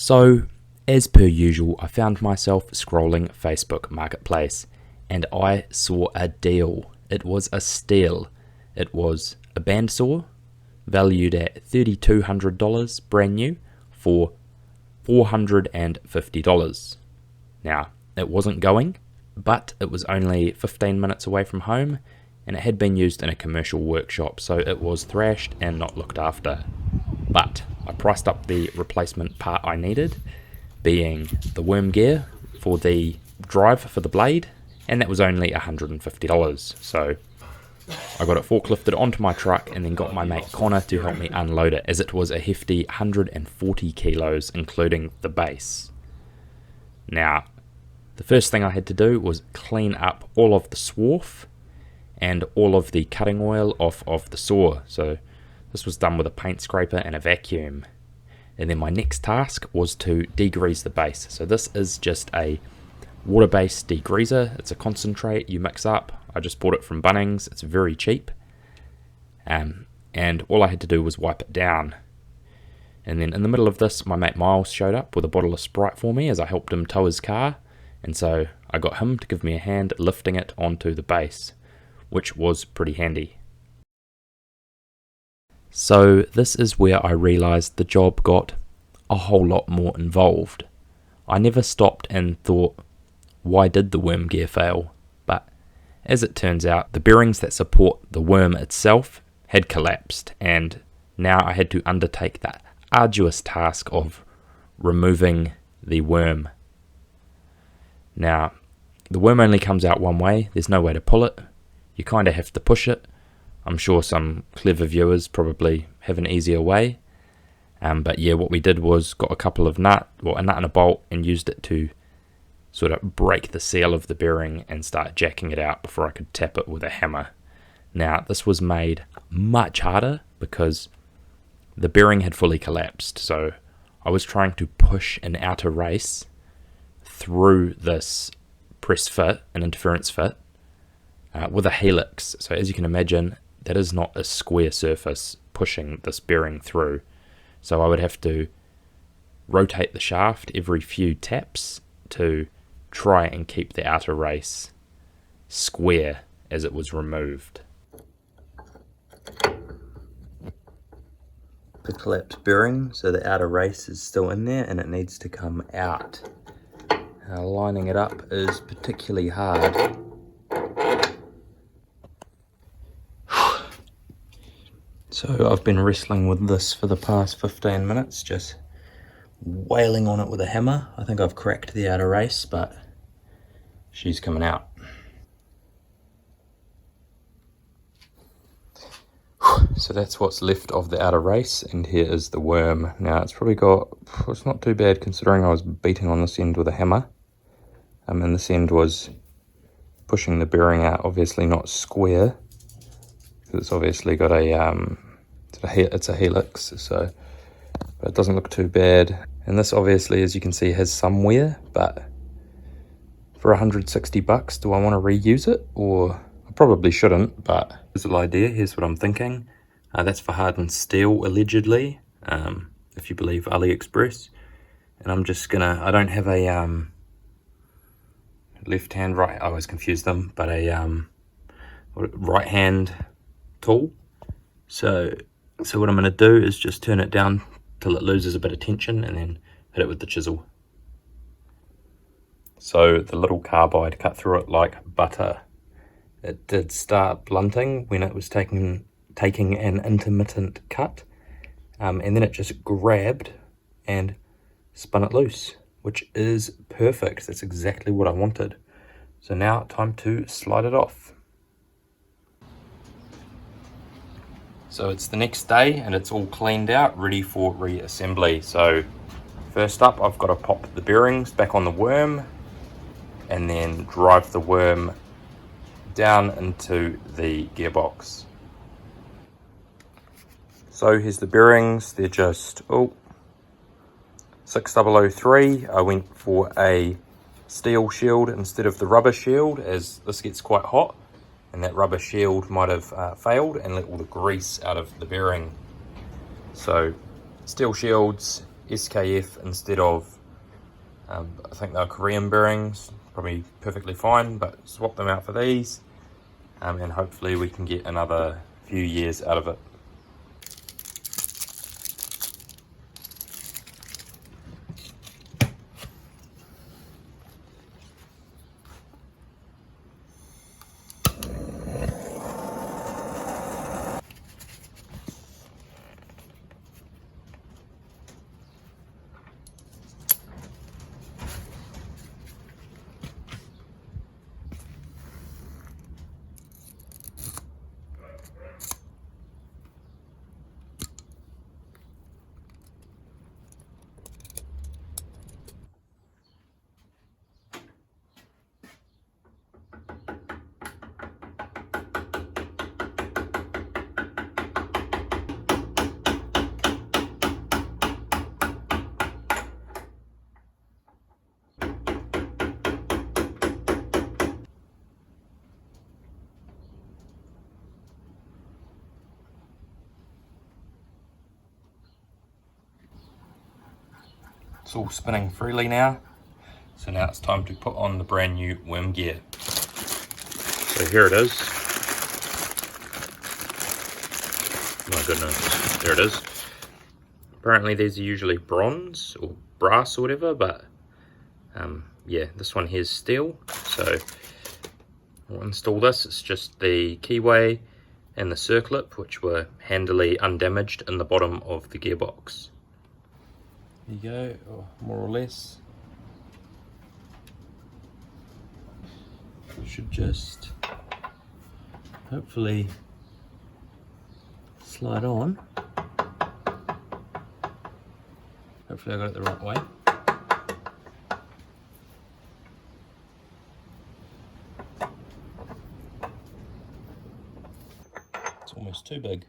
So, as per usual, I found myself scrolling Facebook Marketplace and I saw a deal. It was a steal. It was a bandsaw valued at $3,200 brand new for $450. Now, it wasn't going, but it was only 15 minutes away from home and it had been used in a commercial workshop, so it was thrashed and not looked after. But I priced up the replacement part I needed, being the worm gear for the drive for the blade, and that was only $150. So I got it forklifted onto my truck and then got my mate Connor to help me unload it, as it was a hefty 140 kilos including the base. Now, the first thing I had to do was clean up all of the swarf and all of the cutting oil off of the saw. So this was done with a paint scraper and a vacuum. And then my next task was to degrease the base. So this is just a water-based degreaser. It's a concentrate you mix up. I just bought it from Bunnings. It's very cheap. And all I had to do was wipe it down. And then in the middle of this, my mate Miles showed up with a bottle of Sprite for me as I helped him tow his car. And so I got him to give me a hand lifting it onto the base, which was pretty handy. So this is where I realised the job got a whole lot more involved. I never stopped and thought, why did the worm gear fail? But as it turns out, the bearings that support the worm itself had collapsed, and now I had to undertake that arduous task of removing the worm. Now, the worm only comes out one way. There's no way to pull it. You kind of have to push it. I'm sure some clever viewers probably have an easier way. But yeah, what we did was got a couple of a nut and a bolt and used it to sort of break the seal of the bearing and start jacking it out before I could tap it with a hammer. Now, this was made much harder because the bearing had fully collapsed. So I was trying to push an outer race through this press fit, an interference fit, with a helix. So as you can imagine, that is not a square surface pushing this bearing through. So I would have to rotate the shaft every few taps to try and keep the outer race square as it was removed. The collapsed bearing, so the outer race is still in there and it needs to come out. Lining it up is particularly hard. So I've been wrestling with this for the past 15 minutes, just wailing on it with a hammer. I think I've cracked the outer race, but she's coming out. So that's what's left of the outer race, and here is the worm. Now it's not too bad considering I was beating on this end with a hammer. And this end was pushing the bearing out, obviously not square. It's obviously got it's a helix, so but it doesn't look too bad. And this obviously, as you can see, has some wear, but for $160, do I want to reuse it? Or I probably shouldn't, but here's the idea. Here's what I'm thinking. That's for hardened steel, allegedly, if you believe AliExpress. And I'm just gonna, I don't have a left hand, right, I always confuse them, but a right hand tool. So what I'm going to do is just turn it down till it loses a bit of tension and then hit it with the chisel. So the little carbide cut through it like butter. It did start blunting when it was taking an intermittent cut, and then it just grabbed and spun it loose, which is perfect. That's exactly what I wanted. So now time to slide it off. So it's the next day and it's all cleaned out, ready for reassembly. So first up, I've got to pop the bearings back on the worm and then drive the worm down into the gearbox. So here's the bearings. They're just 6003. I went for a steel shield instead of the rubber shield, as this gets quite hot and that rubber shield might have failed and let all the grease out of the bearing. So steel shields, SKF instead of, I think they're Korean bearings, probably perfectly fine, but swap them out for these, and hopefully we can get another few years out of it. It's all spinning freely now, so now it's time to put on the brand new worm gear. So here it is. My goodness, there it is. Apparently these are usually bronze or brass or whatever, but yeah, this one here is steel. So I'll install this. It's just the keyway and the circlip, which were handily undamaged in the bottom of the gearbox. There you go, more or less. Should just hopefully slide on. Hopefully I got it the right way. It's almost too big.